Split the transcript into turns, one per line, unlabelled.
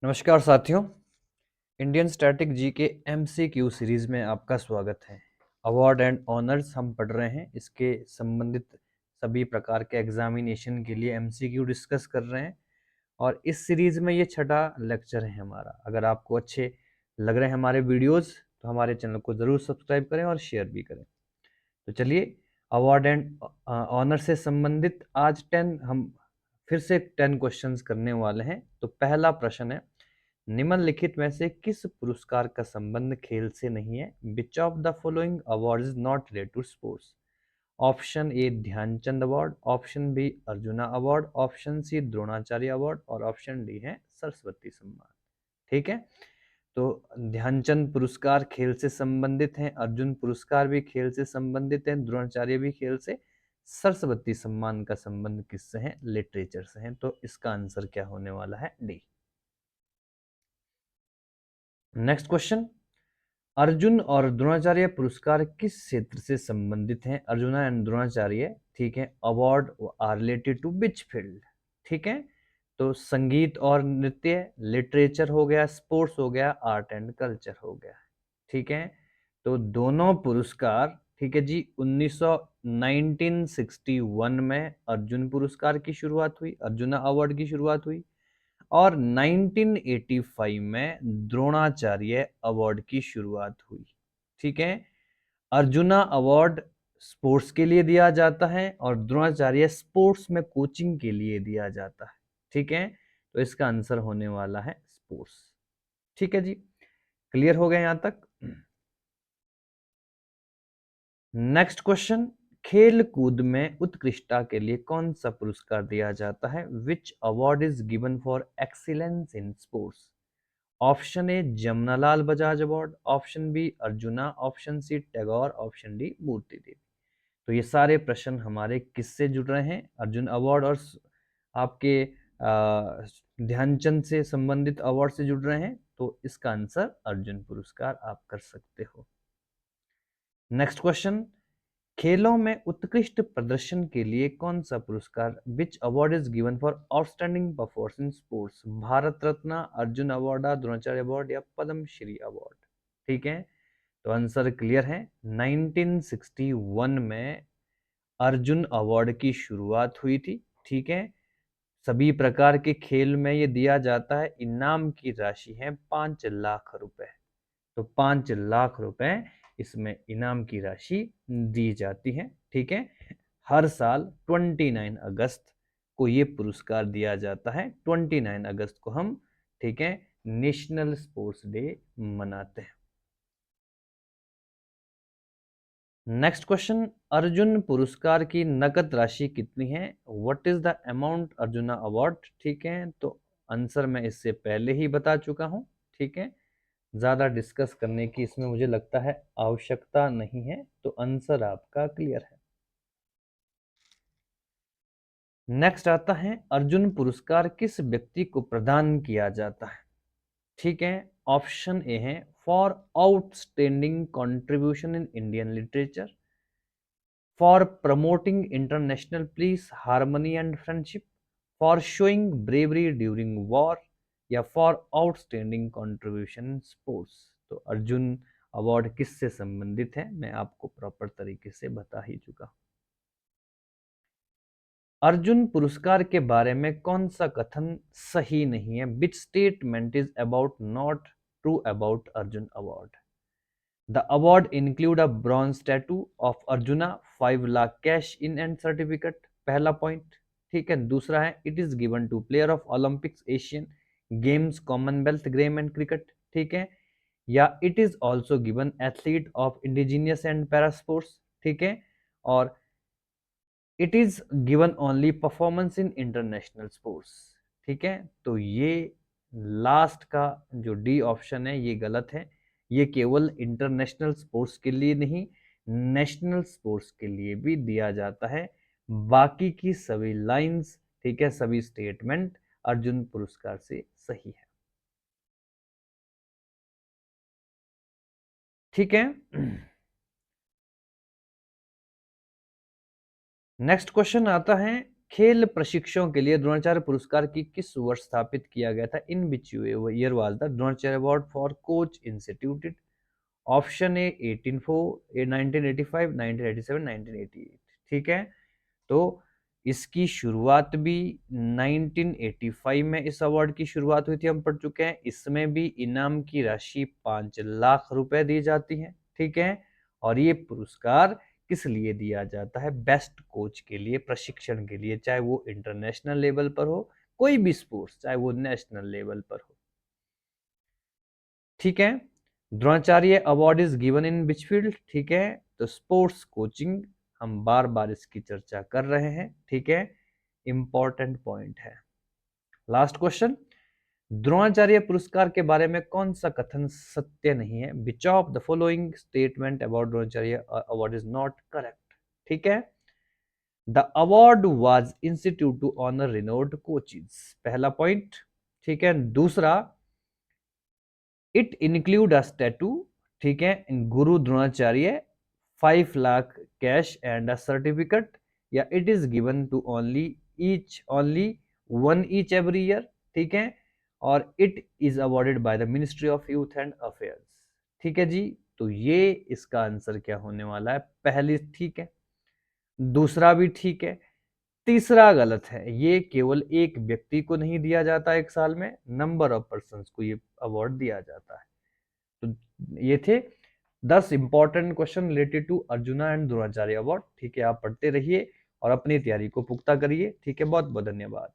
नमस्कार साथियों। Indian static G के एमसीक्यू सीरीज में आपका स्वागत है। अवार्ड एंड ऑनर्स हम पढ़ रहे हैं, इसके संबंधित सभी प्रकार के एग्जामिनेशन के लिए एमसीक्यू डिस्कस कर रहे हैं और इस सीरीज में ये छठा लेक्चर है हमारा। अगर आपको अच्छे लग रहे हैं हमारे वीडियोस तो हमारे चैनल को ज़रूर सब्सक्राइब करें और शेयर भी करें। तो चलिए, अवार्ड एंड ऑनर से संबंधित आज 10 हम फिर से 10 क्वेश्चंस करने वाले हैं। तो पहला प्रश्न है, निम्नलिखित में से किस पुरस्कार का संबंध खेल से नहीं है? Which of the following award is not related to sports? Option A Dhyanchand award, option B Arjuna award, option C Dronacharya award और ऑप्शन डी है सरस्वती सम्मान। ठीक है, तो ध्यानचंद पुरस्कार खेल से संबंधित हैं, अर्जुन पुरस्कार भी खेल से संबंधित हैं, द्रोणाचार्य भी खेल से, सरस्वती सम्मान का संबंध किससे है? लिटरेचर से है। तो इसका आंसर क्या होने वाला है? डी। नेक्स्ट क्वेश्चन, अर्जुन और द्रोणाचार्य पुरस्कार किस क्षेत्र से संबंधित हैं? अर्जुना एंड द्रोणाचार्य, ठीक है, award are related to which field? ठीक है, तो संगीत और नृत्य, लिटरेचर हो गया, स्पोर्ट्स हो गया, आर्ट एंड कल्चर हो गया। ठीक है, तो दोनों पुरस्कार, ठीक है जी, 1961 में अर्जुन पुरस्कार की शुरुआत हुई, अर्जुना अवार्ड की शुरुआत हुई और 1985 में द्रोणाचार्य अवार्ड की शुरुआत हुई। ठीक है, अर्जुना अवार्ड स्पोर्ट्स के लिए दिया जाता है और द्रोणाचार्य स्पोर्ट्स में कोचिंग के लिए दिया जाता है। ठीक है, तो इसका आंसर होने वाला है स्पोर्ट्स। ठीक है जी, क्लियर हो गया यहां तक? नेक्स्ट क्वेश्चन, खेल कूद में उत्कृष्टता के लिए कौन सा पुरस्कार दिया जाता है? Which award is given for excellence in sports? Option A Jamnalal Bajaj award, option B Arjuna, option C Tagore, option D Murti Devi. तो ये सारे प्रश्न हमारे किससे जुड़ रहे हैं? अर्जुन अवार्ड और आपके ध्यानचंद से संबंधित अवार्ड से जुड़ रहे हैं। तो इसका आंसर अर्जुन पुरस्कार आप कर सकते हो। नेक्स्ट क्वेश्चन, खेलों में उत्कृष्ट प्रदर्शन के लिए कौन सा पुरस्कार, विच award is given for outstanding performance in sports? Bharat Ratna, Arjun award, Dronacharya award या पद्म श्री अवार्ड? ठीक है, तो आंसर क्लियर है। 1961 में अर्जुन अवार्ड की शुरुआत हुई थी। ठीक है, सभी प्रकार के खेल में ये दिया जाता है। इनाम की राशि है 5 लाख रुपए। तो 5 लाख रुपए इसमें इनाम की राशि दी जाती है। ठीक है, हर साल 29 अगस्त को ये पुरस्कार दिया जाता है। 29 अगस्त को हम, ठीक है, नेशनल स्पोर्ट्स डे मनाते हैं। नेक्स्ट क्वेश्चन, अर्जुन पुरस्कार की नकद राशि कितनी है? What is the amount arjuna award? ठीक है, तो आंसर मैं इससे पहले ही बता चुका हूं। ठीक है, ज्यादा डिस्कस करने की इसमें मुझे लगता है आवश्यकता नहीं है, तो आंसर आपका क्लियर है। नेक्स्ट आता है, अर्जुन पुरस्कार किस व्यक्ति को प्रदान किया जाता है? ठीक है, ऑप्शन ए है for outstanding contribution in Indian literature, for promoting international peace, harmony and friendship, for showing bravery during war या for outstanding contribution in sports. तो अर्जुन अवार्ड किससे संबंधित है मैं आपको प्रॉपर तरीके से बता ही चुका हूं। अर्जुन पुरस्कार के बारे में कौन सा कथन सही नहीं है? Which statement is about not true about Arjun award? The award include a bronze statue of Arjuna, 5 lakh cash in and certificate, पहला पॉइंट। ठीक है, दूसरा है it is given to player of Olympics, Asian Games, Commonwealth game and cricket. ठीक है, या it is also given athlete of indigenous and para sports. ठीक है, और it is given only performance in international sports. ठीक है, तो ये लास्ट का जो डी ऑप्शन है ये गलत है। ये केवल इंटरनेशनल स्पोर्ट्स के लिए नहीं, नेशनल स्पोर्ट्स के लिए भी दिया जाता है। बाकी की सभी लाइंस, ठीक है, सभी स्टेटमेंट अर्जुन पुरस्कार से सही है। ठीक है, नेक्स्ट क्वेश्चन आता है, खेल प्रशिक्षकों के लिए द्रोणाचार्य पुरस्कार की किस वर्ष स्थापित किया गया था? In which year was the Dronacharya award for coach instituted? Option A 1804, 1985, 1987, 1988। ठीक है, तो इसकी शुरुआत भी 1985 में इस अवार्ड की शुरुआत हुई थी, हम पढ़ चुके हैं। इसमें भी इनाम की राशि 5 लाख रुपए दी जाती है। ठीक है, और ये पुरस्कार किस लिए दिया जाता है? बेस्ट कोच के लिए, प्रशिक्षण के लिए, चाहे वो इंटरनेशनल लेवल पर हो, कोई भी स्पोर्ट्स, चाहे वो नेशनल लेवल पर हो। ठीक है, Dronacharya award is given in which field? ठीक है, तो स्पोर्ट्स कोचिंग, हम बार बार इसकी चर्चा कर रहे हैं। ठीक है, इंपॉर्टेंट पॉइंट है। लास्ट क्वेश्चन, द्रोणाचार्य पुरस्कार के बारे में कौन सा कथन सत्य नहीं है? Which of the following statement about Dronacharya award is not correct? ठीक है, the award was institute to honour renowned coaches, पहला पॉइंट। ठीक है, दूसरा, इट इंक्लूड अ स्टैटू, ठीक है, Guru Dronacharya, 5 lakh cash and a certificate, या it is given to only one each every year. ठीक है, और it is awarded by the ministry of youth and affairs. ठीक है जी, तो ये इसका आंसर क्या होने वाला है? पहली ठीक है, दूसरा भी ठीक है, तीसरा गलत है। ये केवल एक व्यक्ति को नहीं दिया जाता एक साल में, नंबर ऑफ पर्सन को ये अवार्ड दिया जाता है। तो ये थे 10 important question related to Arjuna and Dronacharya award. ठीक है, आप पढ़ते रहिए और अपनी तैयारी को पुख्ता करिए। ठीक है, बहुत बहुत धन्यवाद।